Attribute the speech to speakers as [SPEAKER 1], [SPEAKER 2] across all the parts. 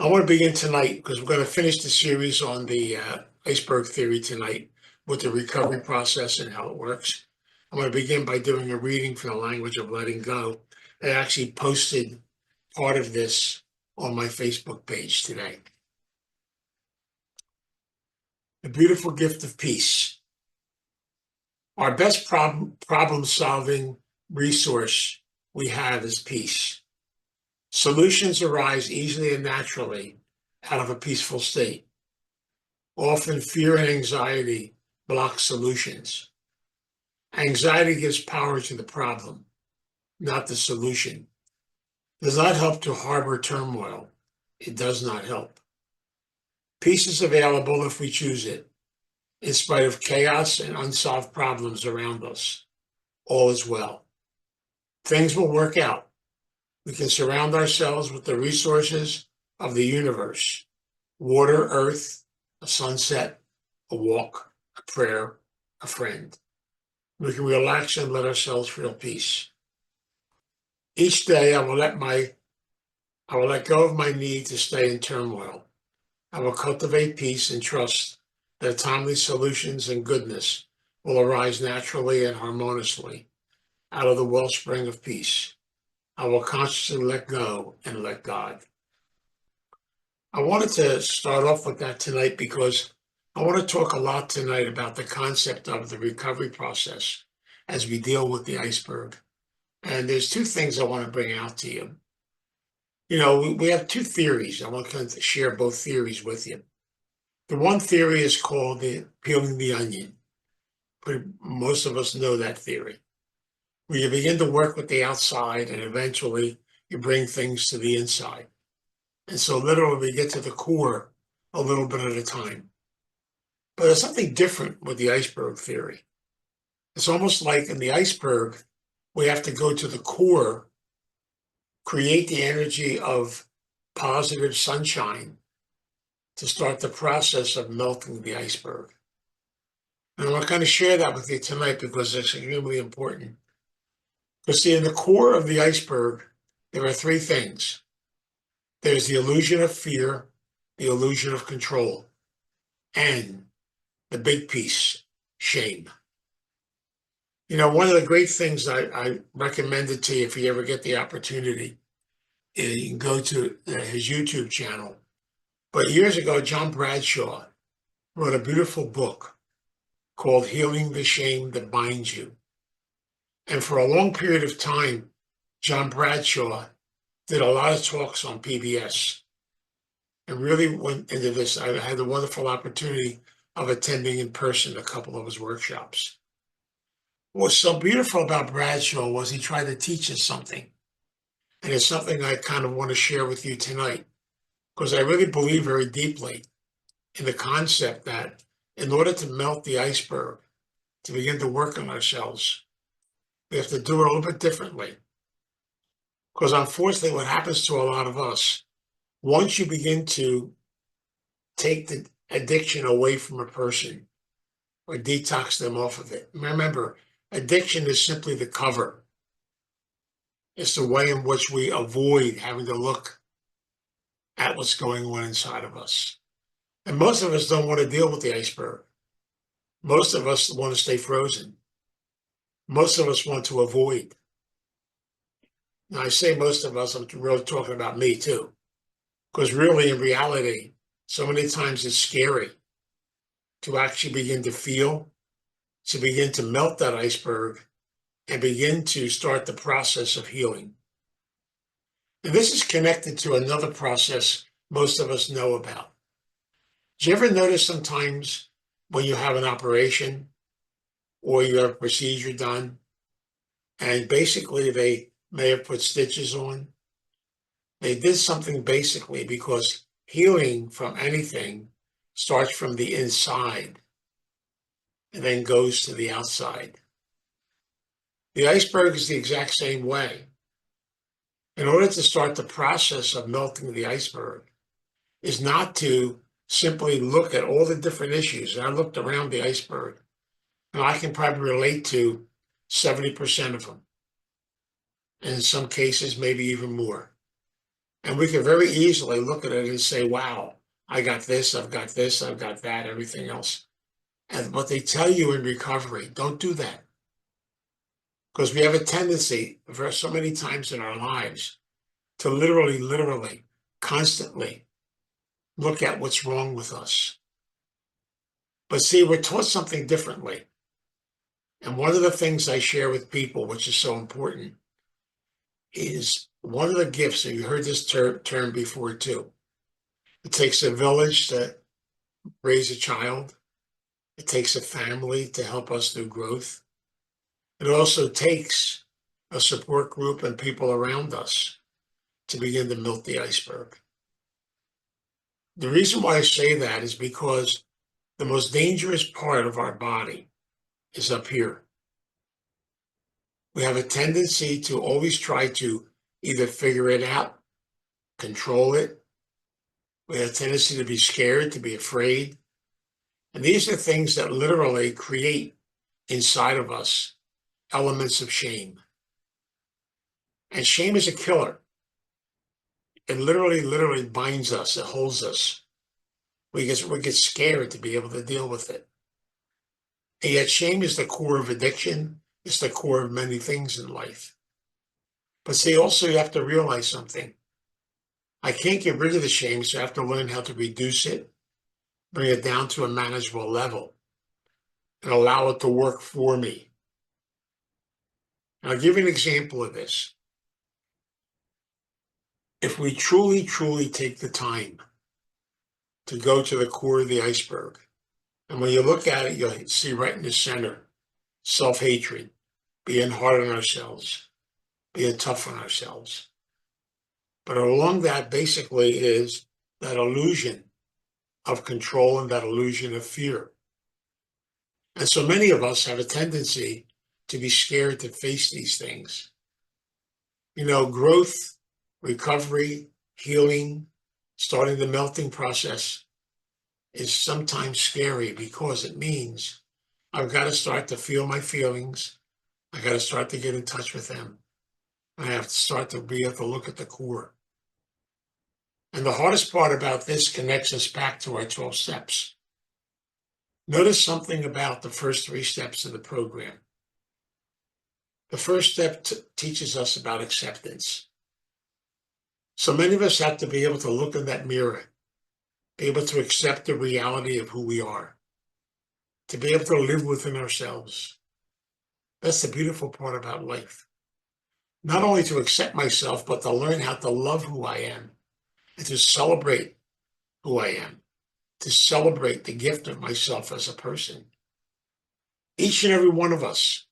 [SPEAKER 1] I want to begin tonight because we're going to finish the series on the iceberg theory tonight with the recovery process and how it works. I'm going to begin by doing a reading from the language of letting go. I actually posted part of this on my Facebook page today. The beautiful gift of peace. Our best problem-solving resource we have is peace. Solutions arise easily and naturally out of a peaceful state. Often fear and anxiety block solutions. Anxiety gives power to the problem, not the solution. It does not help to harbor turmoil. It does not help. Peace is available if we choose it, in spite of chaos and unsolved problems around us. All is well. Things will work out. We can surround ourselves with the resources of the universe: water, earth, a sunset, a walk, a prayer, a friend. We can relax and let ourselves feel peace. Each day I will let go of my need to stay in turmoil. I will cultivate peace and trust that timely solutions and goodness will arise naturally and harmoniously out of the wellspring of peace. I will consciously let go and let God. I wanted to start off with that tonight because I want to talk a lot tonight about the concept of the recovery process as we deal with the iceberg. And there's two things I want to bring out to you. You know, we have two theories. I want to share both theories with you. The one theory is called the peeling the onion. Most of us know that theory, where you begin to work with the outside and eventually you bring things to the inside. And so literally we get to the core a little bit at a time. But there's something different with the iceberg theory. It's almost like in the iceberg, we have to go to the core, create the energy of positive sunshine to start the process of melting the iceberg. And I want to kind of share that with you tonight because it's extremely important. Because see, in the core of the iceberg, there are three things. There's the illusion of fear, the illusion of control, and the big piece, shame. You know, one of the great things I recommended to you, if you ever get the opportunity, is you can go to his YouTube channel. But years ago, John Bradshaw wrote a beautiful book called Healing the Shame That Binds You. And for a long period of time, John Bradshaw did a lot of talks on PBS and really went into this. I had the wonderful opportunity of attending in person a couple of his workshops. What's so beautiful about Bradshaw was he tried to teach us something. And it's something I kind of want to share with you tonight, because I really believe very deeply in the concept that in order to melt the iceberg, to begin to work on ourselves, we have to do it a little bit differently. Because unfortunately, what happens to a lot of us, once you begin to take the addiction away from a person or detox them off of it, remember, addiction is simply the cover. It's the way in which we avoid having to look at what's going on inside of us. And most of us don't want to deal with the iceberg. Most of us want to stay frozen. Most of us want to avoid. Now, I say most of us, I'm really talking about me too. Because really, in reality, so many times it's scary to actually begin to feel, to begin to melt that iceberg, and begin to start the process of healing. And this is connected to another process most of us know about. Do you ever notice sometimes when you have an operation or you have a procedure done, and basically they may have put stitches on? They did something basically because healing from anything starts from the inside and then goes to the outside. The iceberg is the exact same way. In order to start the process of melting the iceberg is not to simply look at all the different issues. And I looked around the iceberg, and I can probably relate to 70% of them. And in some cases, maybe even more. And we can very easily look at it and say, wow, I got this, I've got this, I've got that, everything else. And what they tell you in recovery, don't do that. Because we have a tendency for so many times in our lives to literally, constantly look at what's wrong with us. But see, we're taught something differently. And one of the things I share with people, which is so important, is one of the gifts, and you heard this term before too. It takes a village to raise a child. It takes a family to help us through growth. It also takes a support group and people around us to begin to melt the iceberg. The reason why I say that is because the most dangerous part of our body is up here. We have a tendency to always try to either figure it out, control it. We have a tendency to be scared, to be afraid. And these are things that literally create inside of us elements of shame. And shame is a killer. It literally binds us. It holds us. We get scared to be able to deal with it. And yet shame is the core of addiction. It's the core of many things in life. But see, also you have to realize something. I can't get rid of the shame, so I have to learn how to reduce it, bring it down to a manageable level, and allow it to work for me. And I'll give you an example of this. If we truly take the time to go to the core of the iceberg, and when you look at it, you'll see right in the center, self-hatred, being hard on ourselves, being tough on ourselves. But along that basically is that illusion of control and that illusion of fear. And so many of us have a tendency to be scared to face these things. You know, growth, recovery, healing, starting the melting process is sometimes scary because it means I've got to start to feel my feelings. I got to start to get in touch with them. I have to start to be able to look at the core. And the hardest part about this connects us back to our 12 steps. Notice something about the first 3 steps of the program. The first step teaches us about acceptance. So many of us have to be able to look in that mirror, be able to accept the reality of who we are, to be able to live within ourselves. That's the beautiful part about life. Not only to accept myself, but to learn how to love who I am and to celebrate who I am, to celebrate the gift of myself as a person. Each and every one of us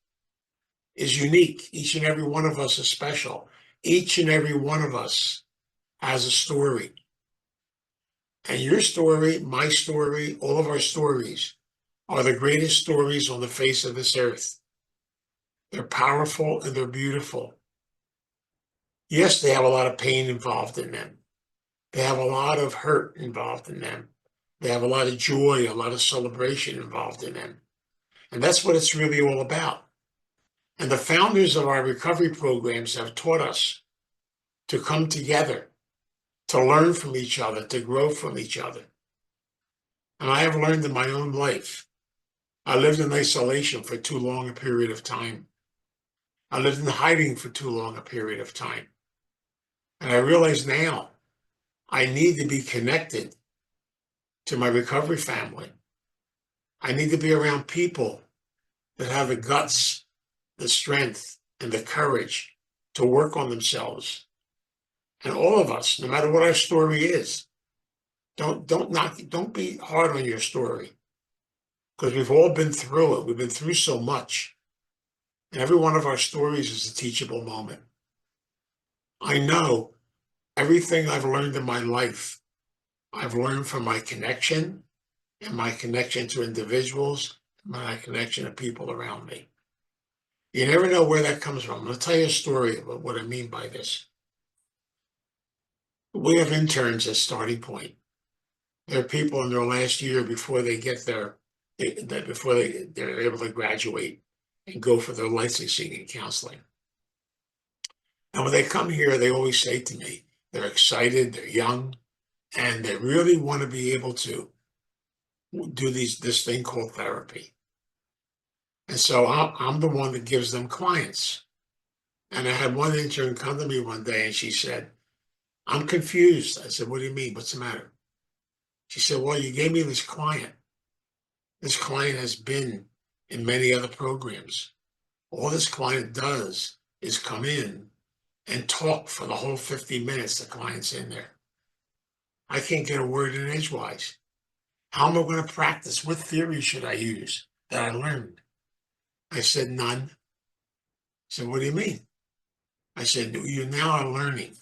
[SPEAKER 1] is unique. Each and every one of us is special. Each and every one of us has a story. And your story, my story, all of our stories are the greatest stories on the face of this earth. They're powerful and they're beautiful. Yes, they have a lot of pain involved in them. They have a lot of hurt involved in them. They have a lot of joy, a lot of celebration involved in them. And that's what it's really all about. And the founders of our recovery programs have taught us to come together, to learn from each other, to grow from each other. And I have learned in my own life. I lived in isolation for too long a period of time. I lived in hiding for too long a period of time. And I realize now I need to be connected to my recovery family. I need to be around people that have the guts, the strength, and the courage to work on themselves. And all of us, no matter what our story is, don't be hard on your story, because we've all been through it. We've been through so much. And every one of our stories is a teachable moment. I know everything I've learned in my life, I've learned from my connection and my connection to individuals, my connection to people around me. You never know where that comes from. I'm going to tell you a story about what I mean by this. We have interns as starting point. There are people in their last year before they get they're able to graduate and go for their licensing and counseling. And when they come here, they always say to me, they're excited, they're young, and they really want to be able to do this thing called therapy. And so I'm the one that gives them clients. And I had one intern come to me one day and she said, I'm confused. I said, what do you mean? What's the matter? She said, well, you gave me this client. This client has been in many other programs. All this client does is come in and talk for the whole 50 minutes the client's in there. I can't get a word in edgewise. How am I going to practice? What theory should I use that I learned? I said, none. I said, what do you mean? I said, you now are learning.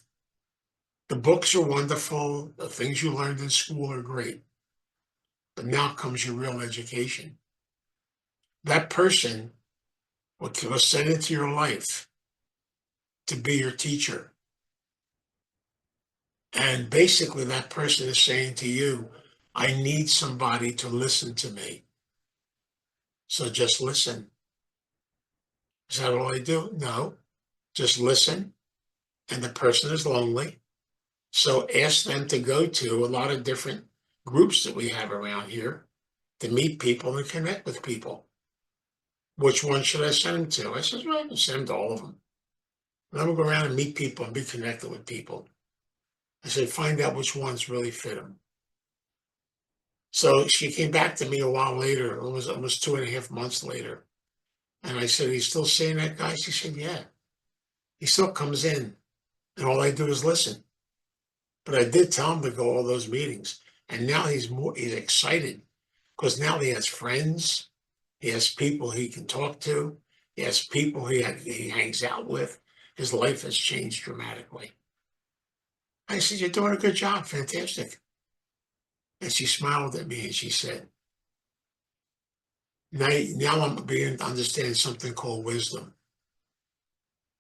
[SPEAKER 1] The books are wonderful. The things you learned in school are great. But now comes your real education. That person was sent into your life to be your teacher. And basically that person is saying to you, I need somebody to listen to me. So just listen. Is that all I do? No. Just listen. And the person is lonely. So ask them to go to a lot of different groups that we have around here to meet people and connect with people. Which one should I send them to? I said, well, I can send them to all of them. And I'm going to go around and meet people and be connected with people. I said, find out which ones really fit them. So she came back to me a while later, it was almost 2.5 months later. And I said, are you still seeing that guy? She said, yeah. He still comes in and all I do is listen. But I did tell him to go all those meetings. And now he's excited because now he has friends. He has people he can talk to. He has people he hangs out with. His life has changed dramatically. I said, you're doing a good job. Fantastic. And she smiled at me and she said, now I'm beginning to understand something called wisdom.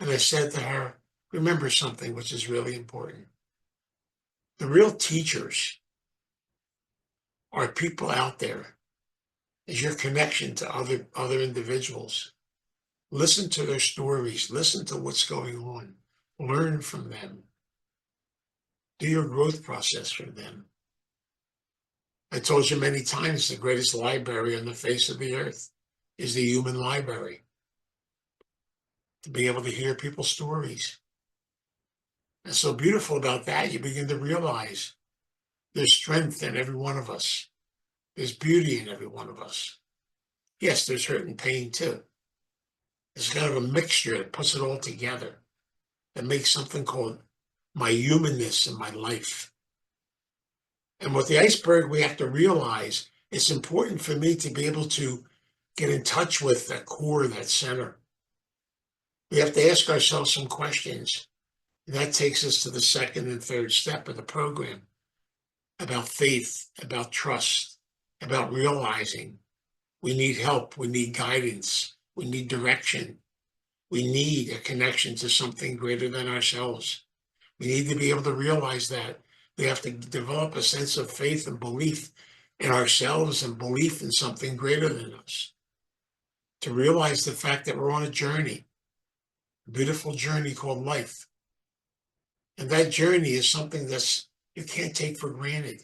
[SPEAKER 1] And I said to her, remember something which is really important. The real teachers are people out there, is your connection to other individuals. Listen to their stories. Listen to what's going on. Learn from them. Do your growth process from them. I told you many times the greatest library on the face of the earth is the human library. To be able to hear people's stories. And so beautiful about that, you begin to realize there's strength in every one of us. There's beauty in every one of us. Yes, there's hurt and pain too. It's kind of a mixture that puts it all together, that makes something called my humanness in my life. And with the iceberg, we have to realize it's important for me to be able to get in touch with that core, that center. We have to ask ourselves some questions. And that takes us to the second and third step of the program about faith, about trust, about realizing we need help, we need guidance, we need direction. We need a connection to something greater than ourselves. We need to be able to realize that. We have to develop a sense of faith and belief in ourselves and belief in something greater than us. To realize the fact that we're on a journey, a beautiful journey called life. And that journey is something that's you can't take for granted.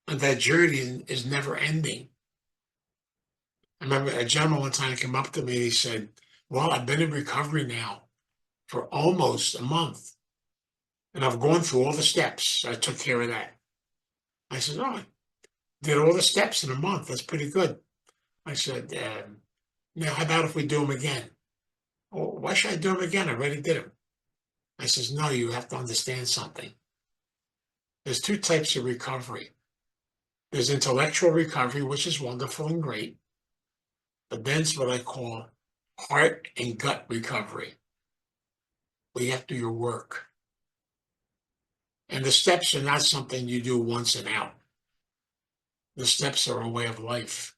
[SPEAKER 1] And that journey is never ending. I remember a gentleman one time came up to me and he said, well, I've been in recovery now for almost a month. And I've gone through all the steps. I took care of that. I said, oh, I did all the steps in a month. That's pretty good. I said, now how about if we do them again? Oh, why should I do them again? I already did them. I says, no, you have to understand something. There's two types of recovery. There's intellectual recovery, which is wonderful and great. But then it's what I call heart and gut recovery. Where you have to do your work. And the steps are not something you do once and out. The steps are a way of life.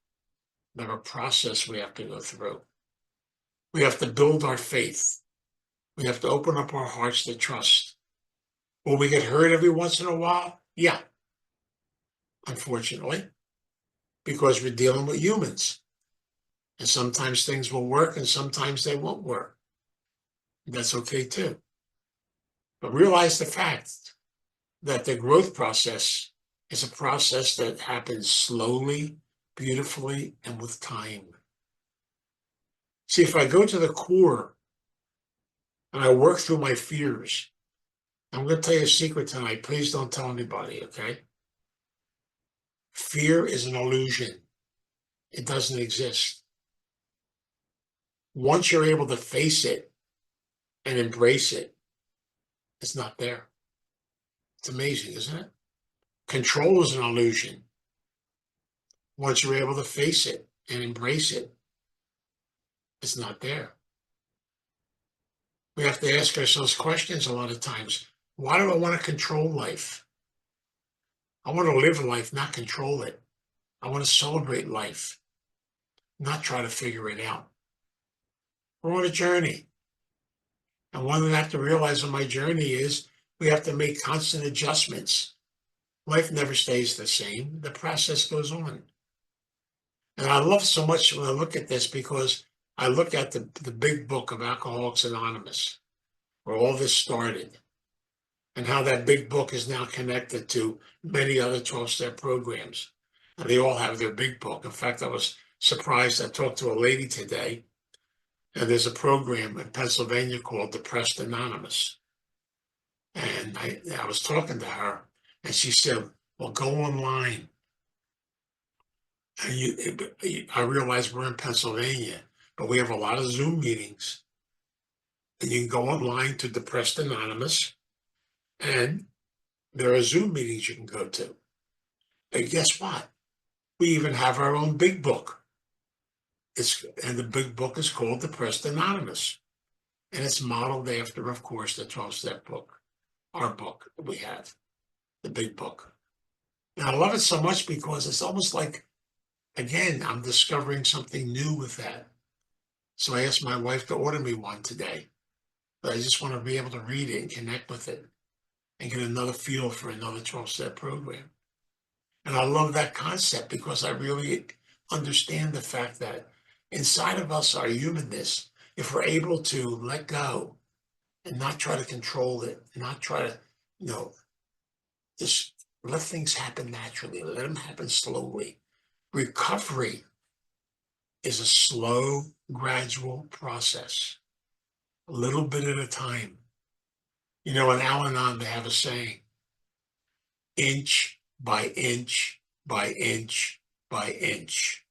[SPEAKER 1] They're a process we have to go through. We have to build our faith. We have to open up our hearts to trust. Will we get hurt every once in a while? Yeah, unfortunately, because we're dealing with humans. And sometimes things will work and sometimes they won't work. That's okay too. But realize the fact that the growth process is a process that happens slowly, beautifully, and with time. See, if I go to the core and I work through my fears, I'm going to tell you a secret tonight. Please don't tell anybody, okay? Fear is an illusion. It doesn't exist. Once you're able to face it and embrace it, it's not there. It's amazing, isn't it? Control is an illusion. Once you're able to face it and embrace it, it's not there. We have to ask ourselves questions a lot of times. Why do I want to control life? I want to live life, not control it. I want to celebrate life, not try to figure it out. We're on a journey. And one thing I have to realize on my journey is we have to make constant adjustments. Life never stays the same. The process goes on. And I love so much when I look at this because I look at the big book of Alcoholics Anonymous, where all this started, and how that big book is now connected to many other 12-step programs. And they all have their big book. In fact, I was surprised. I talked to a lady today, and there's a program in Pennsylvania called Depressed Anonymous. And I was talking to her, and she said, well, go online. And I realize we're in Pennsylvania, but we have a lot of Zoom meetings. And you can go online to Depressed Anonymous, and there are Zoom meetings you can go to. And guess what? We even have our own big book. And the big book is called Depressed Anonymous. And it's modeled after, of course, the 12-step book, our book that we have, the big book. And I love it so much because it's almost like, again, I'm discovering something new with that. So I asked my wife to order me one today. But I just want to be able to read it and connect with it and get another feel for another 12-step program. And I love that concept because I really understand the fact that inside of us, our humanness, if we're able to let go and not try to control it, not try to, just let things happen naturally, let them happen slowly. Recovery is a slow, gradual process, a little bit at a time. In Al-Anon, they have a saying, inch by inch by inch by inch.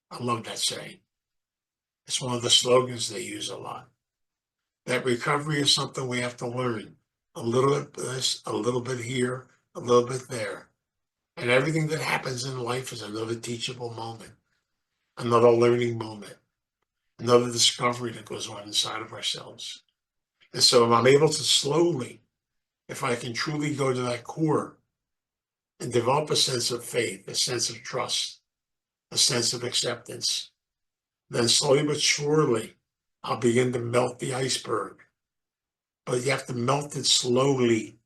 [SPEAKER 1] I love that saying. It's one of the slogans they use a lot. That recovery is something we have to learn. A little bit this, a little bit here, a little bit there. And everything that happens in life is another teachable moment, another learning moment, another discovery that goes on inside of ourselves. And so if I'm able to slowly, if I can truly go to that core and develop a sense of faith, a sense of trust, a sense of acceptance, then slowly but surely, I'll begin to melt the iceberg. But you have to melt it slowly.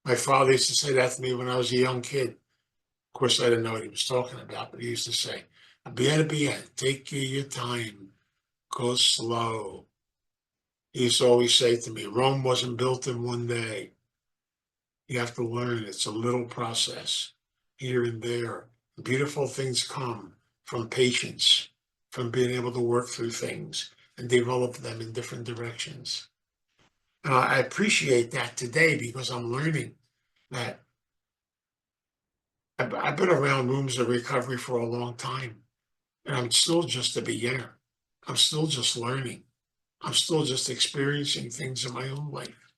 [SPEAKER 1] My father used to say that to me when I was a young kid. Of course, I didn't know what he was talking about, but he used to say, bien, take your time, go slow. He used to always say to me, Rome wasn't built in one day. You have to learn. It's a little process here and there. Beautiful things come from patience, from being able to work through things and develop them in different directions. And I appreciate that today because I'm learning that I've been around rooms of recovery for a long time, and I'm still just a beginner. I'm still just learning. I'm still just experiencing things in my own life.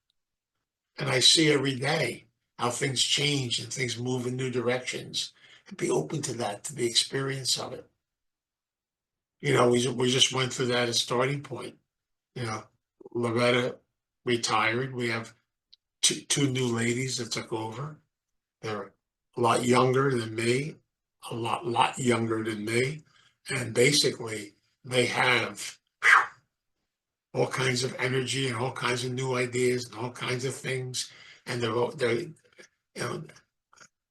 [SPEAKER 1] And I see every day how things change and things move in new directions, and be open to that, to the experience of it. We just went through that as starting point. Loretta retired. We have two new ladies that took over. They're a lot younger than me, a lot younger than me. And basically, they have all kinds of energy and all kinds of new ideas and all kinds of things. And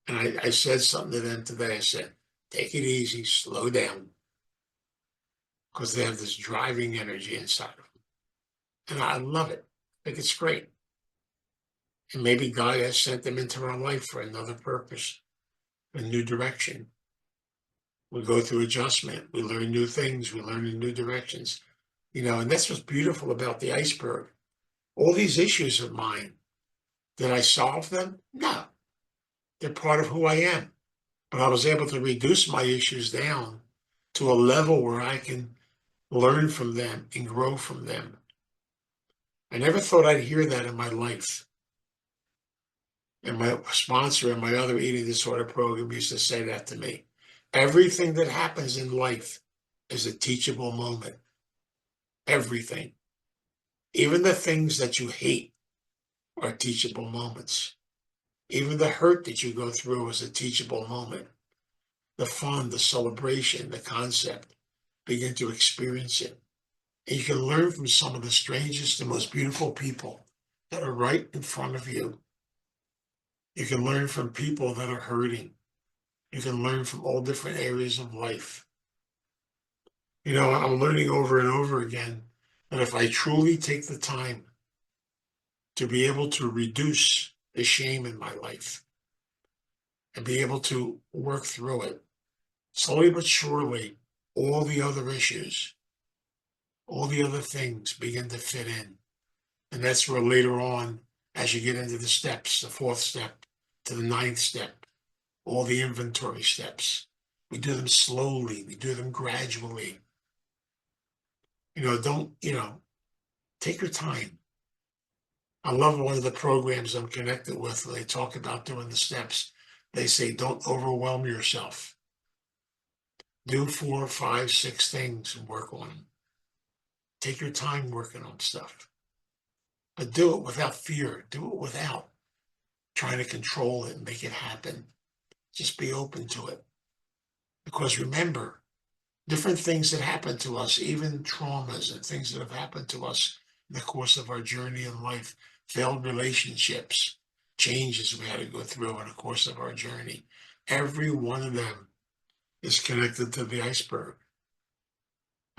[SPEAKER 1] and I said something to them today. I said, take it easy, slow down, because they have this driving energy inside of them. And I love it. I think it's great. And maybe God has sent them into our life for another purpose, a new direction. We go through adjustment. We learn new things. We learn in new directions. And that's what's beautiful about the iceberg. All these issues of mine, did I solve them? No. They're part of who I am. But I was able to reduce my issues down to a level where I can learn from them and grow from them. I never thought I'd hear that in my life. And my sponsor in my other eating disorder program used to say that to me. Everything that happens in life is a teachable moment. Everything. Even the things that you hate are teachable moments. Even the hurt that you go through is a teachable moment. The fun, the celebration, the concept, begin to experience it. And you can learn from some of the strangest and most beautiful people that are right in front of you. You can learn from people that are hurting. You can learn from all different areas of life. I'm learning over and over again that if I truly take the time to be able to reduce the shame in my life and be able to work through it, slowly but surely, all the other issues, all the other things begin to fit in. And that's where later on, as you get into the steps, the fourth step to the ninth step, all the inventory steps, we do them slowly, we do them gradually. Take your time. I love one of the programs I'm connected with. They talk about doing the steps. They say, don't overwhelm yourself. Do 4, 5, 6 things and work on them. Take your time working on stuff. But do it without fear. Do it without trying to control it and make it happen. Just be open to it. Because remember, different things that happen to us, even traumas and things that have happened to us in the course of our journey in life, failed relationships, changes we had to go through in the course of our journey. Every one of them is connected to the iceberg.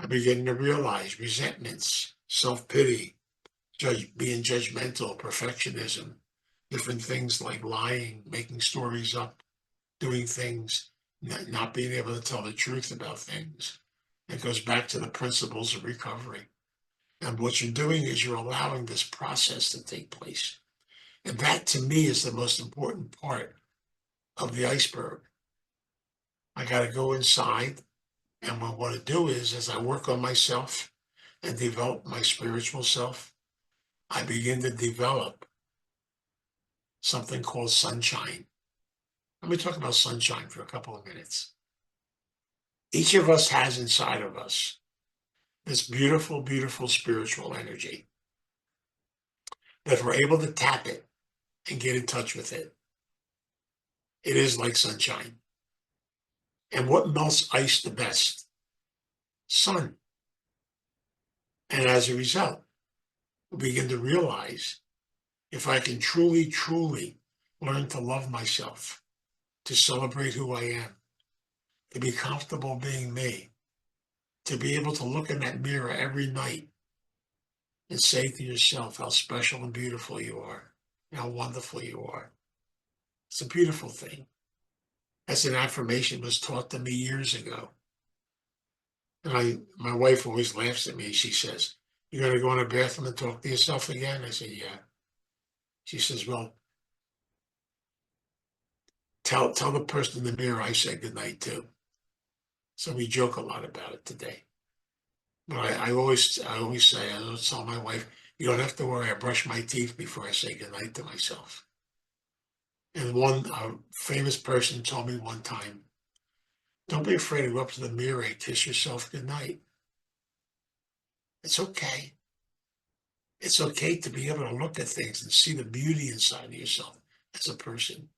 [SPEAKER 1] I begin to realize resentments, self-pity, being judgmental, perfectionism, different things like lying, making stories up, doing things, not being able to tell the truth about things. It goes back to the principles of recovery. And what you're doing is you're allowing this process to take place. And that to me is the most important part of the iceberg. I got to go inside. And what I want to do is, as I work on myself and develop my spiritual self, I begin to develop something called sunshine. Let me talk about sunshine for a couple of minutes. Each of us has inside of us this beautiful, beautiful spiritual energy. That if we're able to tap it and get in touch with it, it is like sunshine. And what melts ice the best? Sun. And as a result, we begin to realize if I can truly, truly learn to love myself, to celebrate who I am, to be comfortable being me, to be able to look in that mirror every night and say to yourself how special and beautiful you are, and how wonderful you are. It's a beautiful thing. That's an affirmation was taught to me years ago. And my wife always laughs at me. She says, "You're going to go in the bathroom and talk to yourself again?" I said, "Yeah." She says, "Well, tell the person in the mirror I said goodnight too." So we joke a lot about it today. But I always say, I always tell my wife, "You don't have to worry. I brush my teeth before I say goodnight to myself." And one famous person told me one time, "Don't be afraid to go up to the mirror and kiss yourself goodnight. It's okay. It's okay to be able to look at things and see the beauty inside of yourself as a person."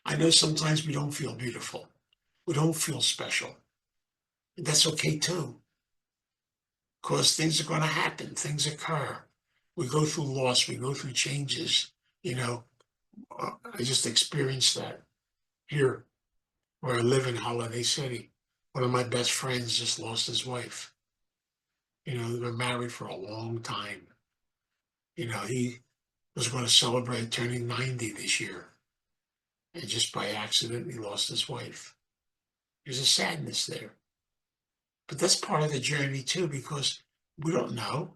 [SPEAKER 1] I know sometimes we don't feel beautiful. We don't feel special. And that's okay too. Because things are going to happen. Things occur. We go through loss. We go through changes. I just experienced that here where I live in Holiday City. One of my best friends just lost his wife. They were married for a long time. He was going to celebrate turning 90 this year. And just by accident, he lost his wife. There's a sadness there. But that's part of the journey too, because we don't know.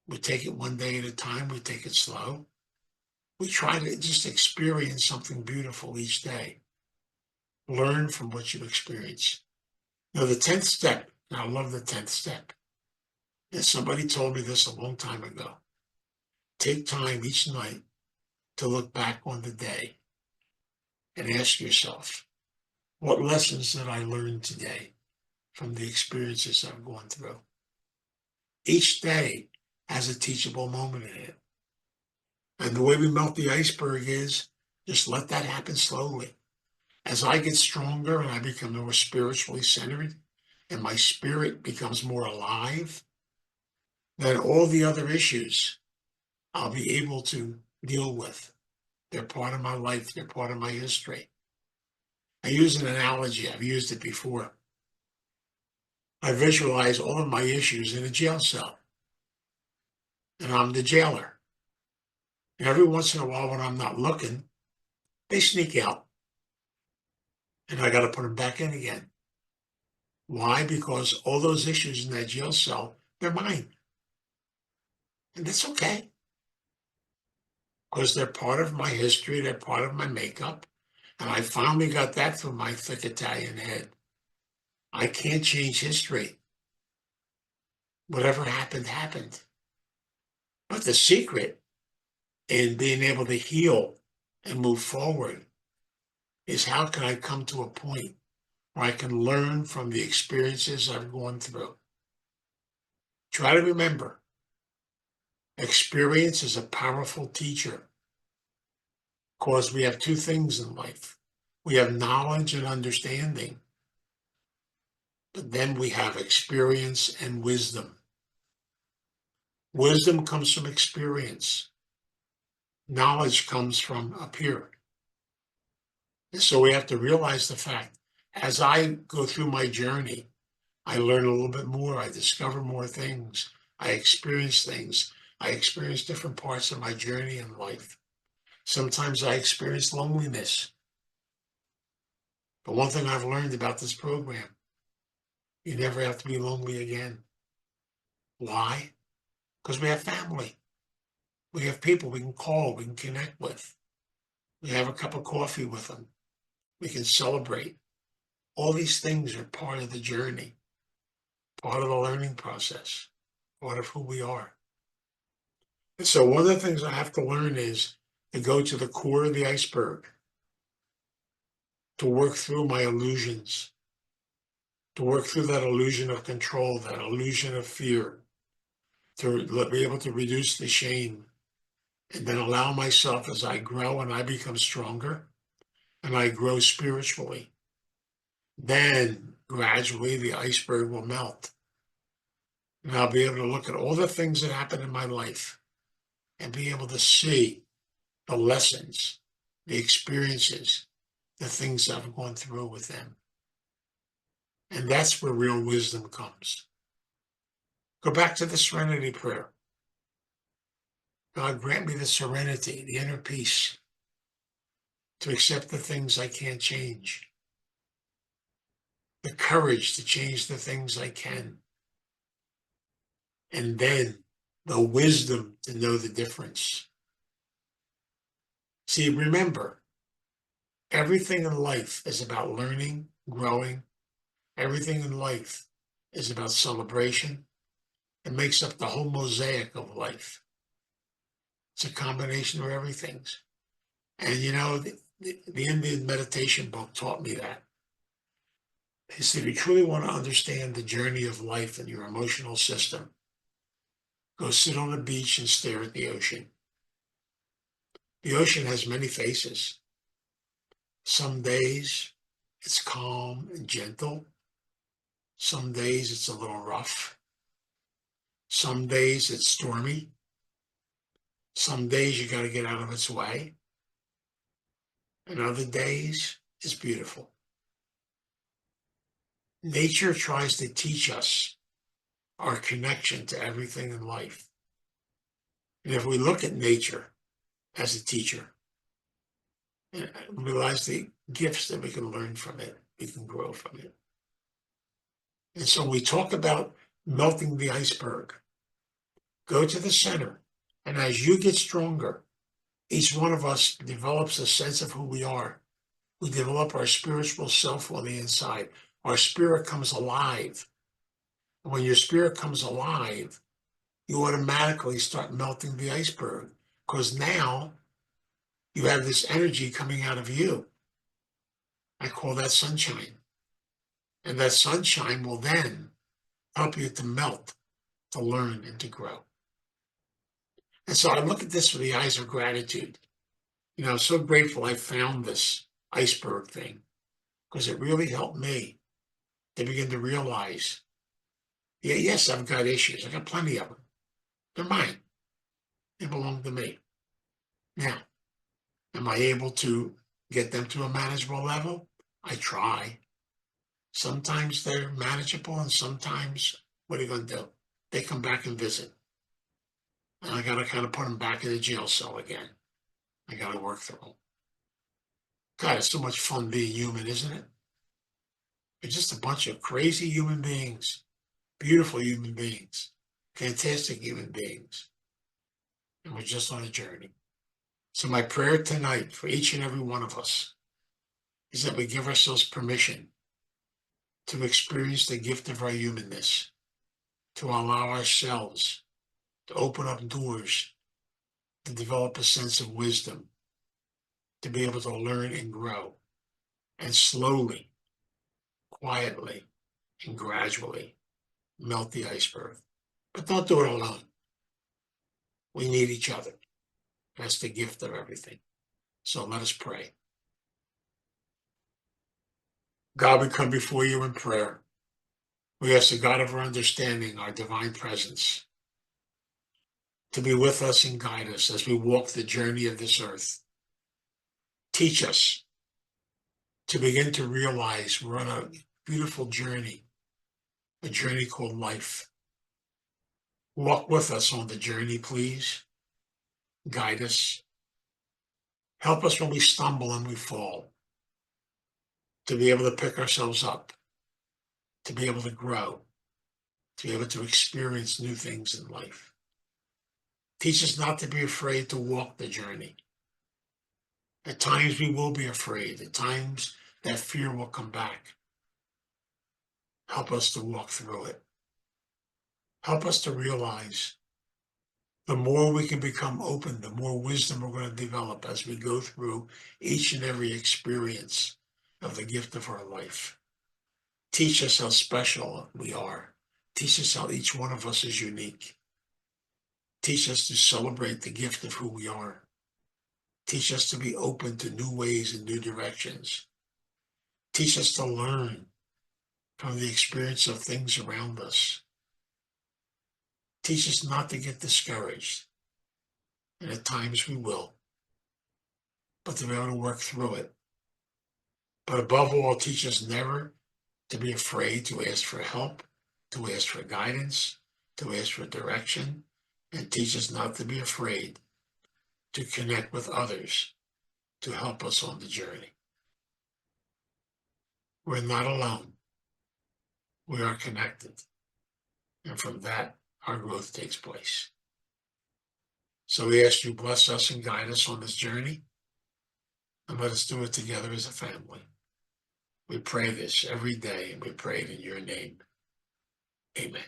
[SPEAKER 1] We take it one day at a time. We take it slow. We try to just experience something beautiful each day. Learn from what you experience. Now, the 10th step, and I love the 10th step. And somebody told me this a long time ago. Take time each night to look back on the day and ask yourself, what lessons did I learn today from the experiences I've gone through? Each day has a teachable moment in it. And the way we melt the iceberg is just let that happen slowly. As I get stronger and I become more spiritually centered and my spirit becomes more alive, then all the other issues I'll be able to deal with. They're part of my life. They're part of my history. I use an analogy. I've used it before. I visualize all of my issues in a jail cell, and I'm the jailer. And every once in a while, when I'm not looking, they sneak out, and I got to put them back in again. Why? Because all those issues in that jail cell, they're mine. And that's okay, because they're part of my history. They're part of my makeup. And I finally got that through my thick Italian head. I can't change history. Whatever happened, happened. But the secret in being able to heal and move forward is how can I come to a point where I can learn from the experiences I've gone through? Try to remember, experience is a powerful teacher because we have two things in life. We have knowledge and understanding, but then we have experience and wisdom. Wisdom comes from experience. Knowledge comes from up here. And so we have to realize the fact, as I go through my journey, I learn a little bit more. I discover more things. I experience things. I experience different parts of my journey in life. Sometimes I experience loneliness. But one thing I've learned about this program, you never have to be lonely again. Why? Because we have family. We have people we can call, we can connect with. We have a cup of coffee with them. We can celebrate. All these things are part of the journey, part of the learning process, part of who we are. And so one of the things I have to learn is to go to the core of the iceberg, to work through my illusions, to work through that illusion of control, that illusion of fear, to be able to reduce the shame, and then allow myself as I grow and I become stronger and I grow spiritually. Then gradually the iceberg will melt. And I'll be able to look at all the things that happened in my life and be able to see the lessons, the experiences, the things I've gone through with them. And that's where real wisdom comes. Go back to the serenity prayer. God, grant me the serenity, the inner peace to accept the things I can't change, the courage to change the things I can, and then the wisdom to know the difference. See, remember, everything in life is about learning, growing. Everything in life is about celebration. It makes up the whole mosaic of life. It's a combination of everything. And you know, the Indian meditation book taught me that. They said, if you truly want to understand the journey of life and your emotional system, go sit on a beach and stare at the ocean. The ocean has many faces. Some days it's calm and gentle. Some days it's a little rough. Some days it's stormy. Some days you got to get out of its way. And other days it's beautiful. Nature tries to teach us our connection to everything in life. And if we look at nature as a teacher and realize the gifts that we can learn from it, we can grow from it. And so we talk about melting the iceberg. Go to the center. And as you get stronger, each one of us develops a sense of who we are. We develop our spiritual self on the inside. Our spirit comes alive. And when your spirit comes alive, you automatically start melting the iceberg, because now you have this energy coming out of you. I call that sunshine. And that sunshine will then help you to melt, to learn, and to grow. And so I look at this with the eyes of gratitude. I'm so grateful I found this iceberg thing, because it really helped me to begin to realize, yes, I've got issues. I got plenty of them. They're mine. They belong to me. Now, am I able to get them to a manageable level? I try. Sometimes they're manageable, and sometimes, what are you going to do? They come back and visit. And I got to kind of put them back in the jail cell again. I got to work through them. God, it's so much fun being human, isn't it? We're just a bunch of crazy human beings, beautiful human beings, fantastic human beings. And we're just on a journey. So my prayer tonight for each and every one of us is that we give ourselves permission to experience the gift of our humanness, to allow ourselves to open up doors, to develop a sense of wisdom, to be able to learn and grow, and slowly, quietly, and gradually melt the iceberg. But don't do it alone. We need each other. That's the gift of everything. So let us pray. God, we come before you in prayer. We ask the God of our understanding, our divine presence, to be with us and guide us as we walk the journey of this earth. Teach us to begin to realize we're on a beautiful journey, a journey called life. Walk with us on the journey, please. Guide us. Help us when we stumble and we fall, to be able to pick ourselves up, to be able to grow, to be able to experience new things in life. Teach us not to be afraid to walk the journey. At times we will be afraid. At times that fear will come back. Help us to walk through it. Help us to realize the more we can become open, the more wisdom we're going to develop as we go through each and every experience of the gift of our life. Teach us how special we are. Teach us how each one of us is unique. Teach us to celebrate the gift of who we are. Teach us to be open to new ways and new directions. Teach us to learn from the experience of things around us. Teach us not to get discouraged. And at times we will, but to be able to work through it. But above all, teach us never to be afraid to ask for help, to ask for guidance, to ask for direction, and teach us not to be afraid to connect with others to help us on the journey. We're not alone. We are connected. And from that, our growth takes place. So we ask you bless us and guide us on this journey, and let us do it together as a family. We pray this every day, and we pray it in your name. Amen.